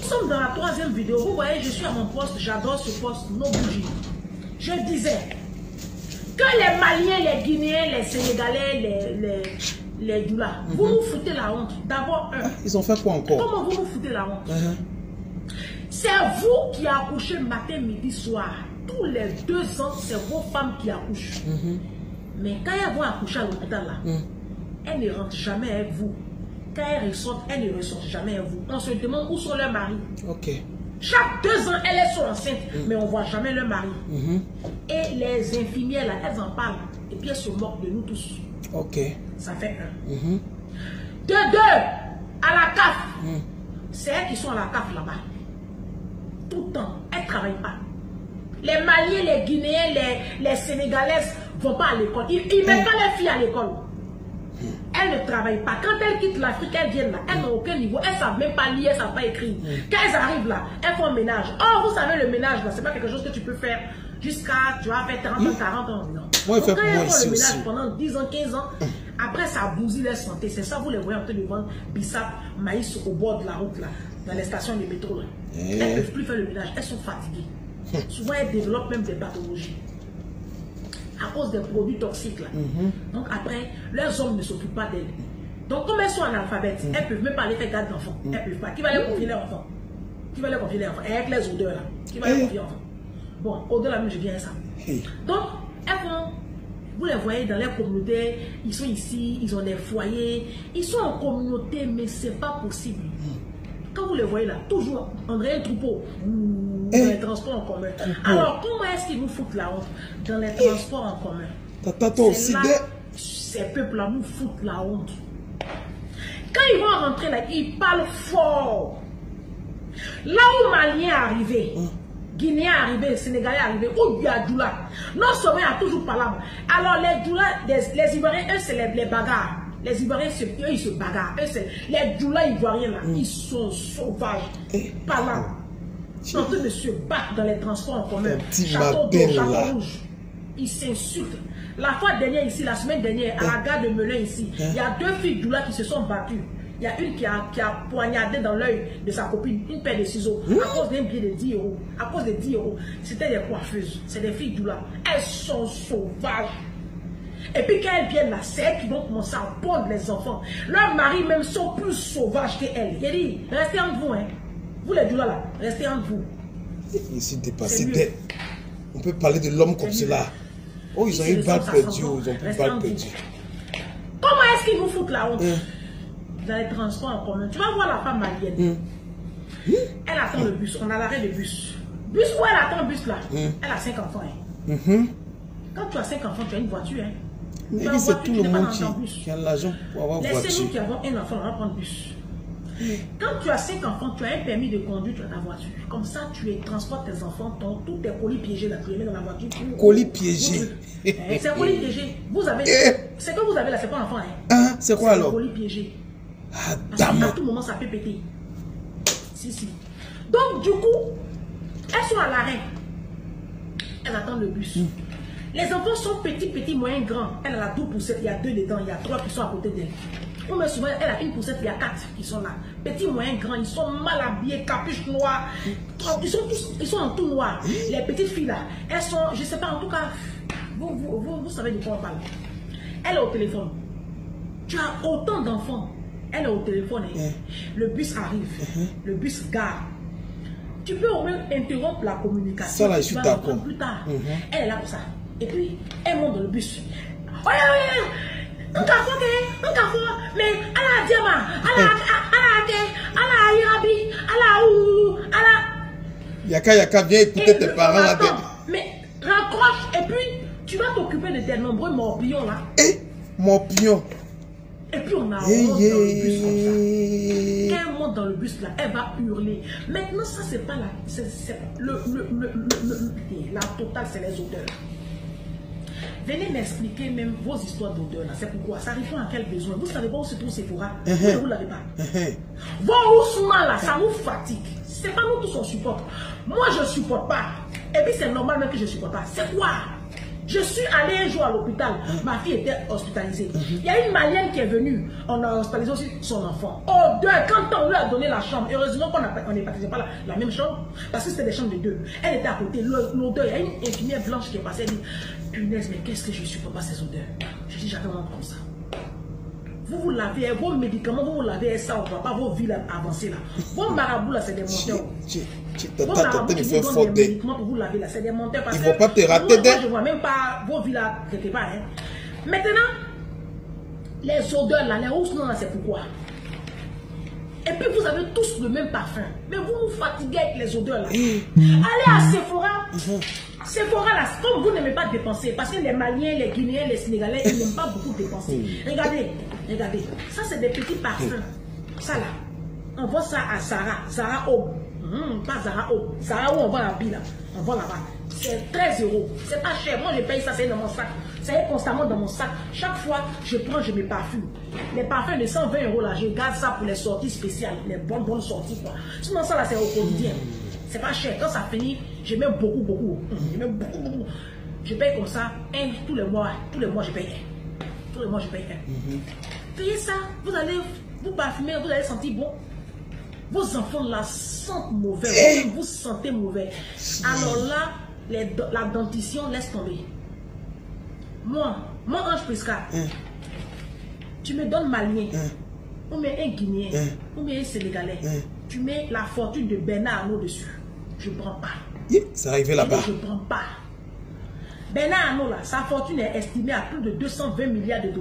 sommes dans la 3e vidéo. Vous voyez, je suis à mon poste, j'adore ce poste, nos bougies. Je disais que les Maliens, les Guinéens, les Sénégalais, les Doulas, vous nous foutez la honte. D'abord, ils ont fait quoi encore? Comment vous nous foutez la honte? C'est vous qui accouchez matin, midi, soir. Tous les 2 ans, c'est vos femmes qui accouchent. Mais quand elles vont accoucher à l'hôpital, là, elles ne rentrent jamais avec vous. Quand elles ressortent, elles ne ressortent jamais avec vous. On se demande où sont leurs maris. Chaque 2 ans, elles sont enceintes, mais on ne voit jamais leur mari. Et les infirmières, là, elles en parlent. Et puis elles se moquent de nous tous. Ça fait 1. De 2, à la CAF. C'est elles qui sont à la CAF là-bas. Tout le temps, elles ne travaillent pas. Les Maliens, les Guinéens, les Sénégalaises ne vont pas à l'école. Ils ne mettent pas les filles à l'école. Elles ne travaillent pas. Quand elles quittent l'Afrique, elles viennent là. Elles n'ont aucun niveau. Elles ne savent même pas lire, elles ne savent pas écrire. Quand elles arrivent là, elles font le ménage. Oh, vous savez, le ménage là, ce n'est pas quelque chose que tu peux faire jusqu'à, tu vas faire 30 ans, 40 ans. Non. Moi, donc, quand elles font le ménage pendant 10 ans, 15 ans, après ça bousille leur santé. C'est ça, vous les voyez en train de vendre bissap, maïs au bord de la route là, dans les stations de métro là. Elles ne peuvent plus faire le ménage. Elles sont fatiguées. Souvent, elles développent même des pathologies à cause des produits toxiques là. Donc après, leurs hommes ne s'occupent pas d'elles. Donc comme elles sont analphabètes, elles ne peuvent même pas aller faire garde d'enfants. Elles ne peuvent pas. Qui va les confier les enfants? Qui va les confier les enfants? Et avec les odeurs là. Qui va les confier les enfants? Bon, au-delà même, je viens à ça. Donc, elles vont, vous les voyez dans les communautés, ils sont ici, ils ont des foyers, ils sont en communauté, mais ce n'est pas possible. Quand vous les voyez là, toujours André un troupeau. Dans les transports en commun. Alors, comment est-ce qu'ils nous foutent la honte dans les transports en commun? Ces peuples-là nous foutent la honte. Quand ils vont rentrer là, ils parlent fort. Là où Malien est arrivé, Guinéen est arrivé, Sénégalais est arrivé, où il y a Doula. Non seulement il y a toujours pas. Alors, les Doula, les Ivoiriens, eux, c'est les bagarres. Les Ivoiriens, eux, ils se bagarrent. Eux, les Doula Ivoiriens, là, ils sont sauvages. Pas là. Ils sont en train de se battre dans les transports en commun. Château d'eau, château rouge. Ils s'insultent. La fois dernière ici, la semaine dernière, à la gare de Melun ici, il y a 2 filles Doula qui se sont battues. Il y a une qui a poignardé dans l'œil de sa copine une paire de ciseaux à cause d'un billet de 10 €. À cause de 10 €. C'était des coiffeuses. C'est des filles Doula. Elles sont sauvages. Et puis quand elles viennent là, c'est elles qui vont commencer à pondre les enfants. Leurs maris même sont plus sauvages qu'elles. J'ai dit, restez entre vous, hein. Vous les Doula là, restez entre vous. Ici dépassé. On peut parler de l'homme comme cela. Oh, ils ont eu balle perdue. Ils ont plus balle perdue. Comment est-ce qu'ils vous foutent la honte? Dans les transports en commun. Tu vas voir la femme malienne. Elle attend le bus. On a l'arrêt de bus. Bus où elle attend le bus là? Elle a 5 enfants. Quand tu as 5 enfants, tu as une voiture. Mais c'est tout le monde qui a l'argent pour avoir une voiture. Laissez-nous qui avons un enfant, on va prendre le bus. Quand tu as 5 enfants, tu as un permis de conduire, tu as ta voiture. Comme ça, tu transportes tes enfants, tous tes colis piégés là, tu les mets dans la voiture. Colis piégés. C'est colis piégés. Vous avez. Ce que vous avez là, c'est pas enfant. C'est quoi alors? Colis piégés. Parce qu'à tout moment, ça peut péter. Si. Donc, du coup, elles sont à l'arrêt. Elles attendent le bus. Les enfants sont petits, moyens, grands. Elle a 12 poussettes, il y a 2 dedans, il y a 3 qui sont à côté d'elle. Mais souvent, elle a une poussette, il y a 4 qui sont là. Petits, moyens, grands, ils sont mal habillés, capuche noire. Ils sont en tout noir. Les petites filles là, elles sont, je ne sais pas, en tout cas, vous savez de quoi on parle. Elle est au téléphone. Tu as autant d'enfants. Elle est au téléphone. Le bus arrive. Le bus gare. Tu peux au moins interrompre la communication. Ça là, je suis d'accord. Plus tard. Elle est là pour ça. Et puis, elle monte dans le bus. Un café, mais à la diamant, à la irabi, à la Yaka, viens écouter tes parents là. Mais raccroche et puis tu vas t'occuper de tes nombreux morpions là. Morpions. Et puis on a dans le bus comme ça. Quand elle monte dans le bus là, elle va hurler. Maintenant, ça c'est pas la totale, c'est les odeurs. Venez m'expliquer même vos histoires d'odeur là. C'est pourquoi ça répond à quel besoin. Vous savez pas où se trouve Sephora. Vous ne l'avez pas. Vos oussements là, ça nous fatigue. C'est pas nous tous on supporte. Moi je supporte pas. Et puis c'est normal même que je supporte pas. C'est quoi? Je suis allé un jour à l'hôpital, ma fille était hospitalisée. Il y a une Malienne qui est venue, on a hospitalisé aussi son enfant. Oh, quand on lui a donné la chambre, heureusement qu'on n'est pas la même chambre, parce que c'était des chambres de deux. Elle était à côté, l'odeur, il y a une infirmière blanche qui est passée, elle dit, punaise, mais qu'est-ce que je supporte pas ces odeurs? Je dis, j'avais honte comme ça. Vous lavez, vos médicaments, vous lavez ça, on ne voit pas vos vies avancées là. Vos marabouts là, c'est des monteurs. Vos marabouts qui vous donnent des médicaments pour vous laver là, c'est des monteurs. Parce que ils ne vont pas te rater. Moi, je ne vois même pas vos vies là, quelque part. Hein. Maintenant, les odeurs là, les rousses là, c'est pourquoi. Et puis vous avez tous le même parfum. Mais vous vous fatiguez avec les odeurs là. Allez à Sephora. Sephora là, comme vous n'aimez pas dépenser, parce que les Maliens, les Guinéens, les Sénégalais, ils n'aiment pas beaucoup dépenser. Regardez, regardez. Ça c'est des petits parfums. Ça là, on vend ça à Zara Home. Pas Zara Home. Zara où on vend la bille là. On vend là-bas. C'est 13 €. C'est pas cher. Moi je paye ça, c'est dans mon sac. Ça est constamment dans mon sac. Chaque fois, je prends, je me parfume. Les parfums de 120 € là, je garde ça pour les sorties spéciales. Les bonnes sorties quoi. Sinon ça là, c'est au quotidien. C'est pas cher. Quand ça finit, je mets beaucoup. Je mets beaucoup. Je paye comme ça, tous les mois je paye un. Tous les mois je paye un. Payez ça, vous allez vous parfumer, vous allez sentir bon. Vos enfants là sentent mauvais, vous sentez mauvais. Alors là, la dentition laisse tomber. Moi Ange Prisca, tu me donnes Malien, ou bien un Guinéen, ou bien un Sénégalais, tu mets la fortune de Bernard Arnault dessus. Je ne prends pas. C'est arrivé là-bas. Je ne prends pas. Bernard Arnault, là, sa fortune est estimée à plus de 220 milliards de $.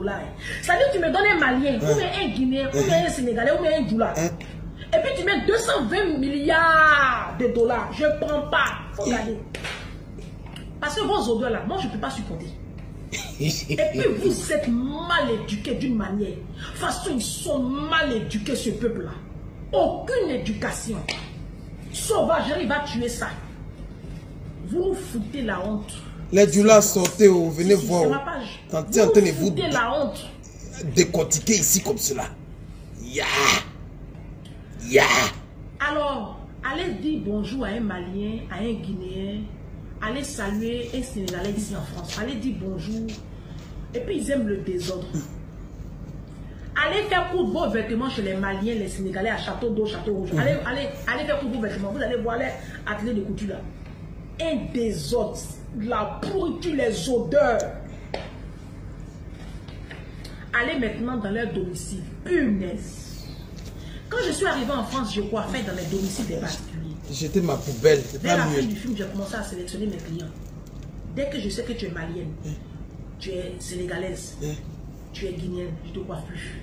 C'est-à-dire que tu me donnes un Malien, ou bien un Guinéen, ou bien un Sénégalais, ou bien un Djoula. Et puis tu mets 220 milliards de $. Je ne prends pas. Il faut regarder. Parce que vos odeurs là, moi je ne peux pas supporter. Et puis vous êtes mal éduqués d'une manière. De toute façon, ils sont mal éduqués ce peuple-là. Aucune éducation. Sauvagerie va tuer ça. Vous nous foutez la honte. Les Djoula sortez, venez voir. C'est ma page. Vous foutez la honte. Décortiquer ici comme cela. Alors, allez dire bonjour à un Malien, à un Guinéen. Allez saluer un Sénégalais ici en France. Allez dire bonjour. Et puis ils aiment le désordre. Allez faire coudre vos vêtements chez les Maliens, les Sénégalais à Château d'eau, Château Rouge. Allez faire coudre vos vêtements. Vous allez voir les ateliers de couture là. Un désordre, la pourriture, les odeurs. Allez maintenant dans leur domicile. Punaise. Quand je suis arrivé en France, je coiffais dans les domiciles des particuliers. J'étais ma poubelle. Dès la fin du film, j'ai commencé à sélectionner mes clients. Dès que je sais que tu es malienne, tu es sénégalaise, tu es guinéenne, je ne te coiffe plus.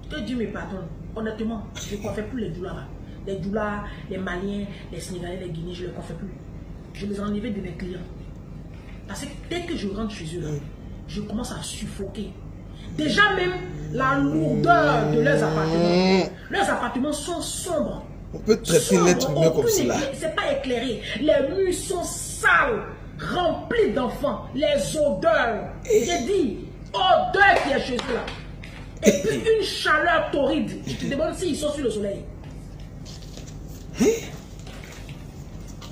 Que Dieu me pardonne. Honnêtement, je ne coiffais plus les doulas. Les doulas, les Maliens, les Sénégalais, les Guinéens, je ne les coiffais plus. Je les enlevais de mes clients. Parce que dès que je rentre chez eux, je commence à suffoquer. Déjà même la lourdeur de leurs appartements. Leurs appartements sont sombres. On peut traiter l'être humain comme cela. C'est pas éclairé. Les murs sont sales, remplis d'enfants. Les odeurs. J'ai dit, odeur qui est chez eux là. Et puis une chaleur torride. Je te demande s'ils sont sur le soleil.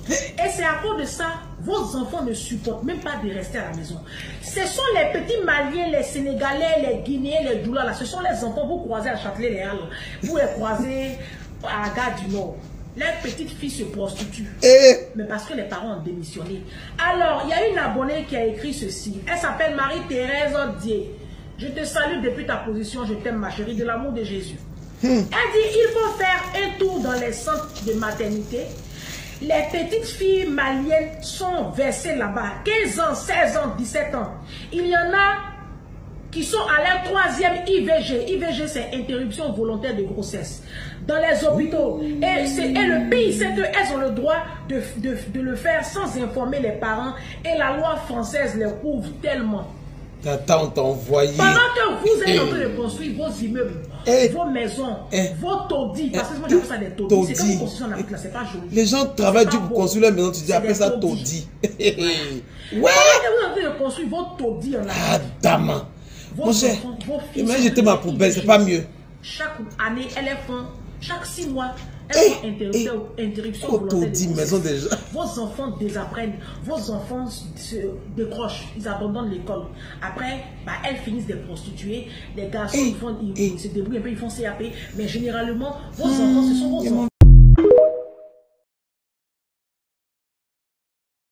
Et c'est à cause de ça, vos enfants ne supportent même pas de rester à la maison. Ce sont les petits Maliens, les Sénégalais, les Guinéens, les Djoula là. Ce sont les enfants, vous croisez à Châtelet-les-Halles. Vous les croisez à la gare du Nord. Les petites filles se prostituent. Mais parce que les parents ont démissionné. Alors, il y a une abonnée qui a écrit ceci. Elle s'appelle Marie-Thérèse Dier. Je te salue depuis ta position. Je t'aime ma chérie, de l'amour de Jésus. Elle dit, il faut faire un tour dans les centres de maternité. Les petites filles maliennes sont versées là-bas. 15 ans, 16 ans, 17 ans. Il y en a qui sont à leur 3e IVG. IVG, c'est interruption volontaire de grossesse. Dans les hôpitaux. Et le pire, c'est qu'elles ont le droit de le faire sans informer les parents. Et la loi française les couvre tellement. Tata, on t'a envoyé. Pendant que vous êtes en train de construire vos immeubles, vos maisons, vos taudis, parce que moi j'appelle ça des taudis. C'est comme une construction en Afrique là, c'est pas joli. Les gens travaillent dur pour construire leur maison, tu dis appelle ça taudis. Ouais. Pendant que vous êtes en train de construire vos taudis en Afrique. Ah, dame. Mon cher, imagine j'étais ma poubelle, c'est pas mieux. Chaque année, elles font Chaque 6 mois, elles font interruption volontaire de maison déjà. Vos enfants désapprennent, vos enfants se décrochent, ils abandonnent l'école. Après, bah, elles finissent des prostituées, les garçons ils se débrouillent un peu, ils font CAP, mais généralement, vos enfants, ce sont vos enfants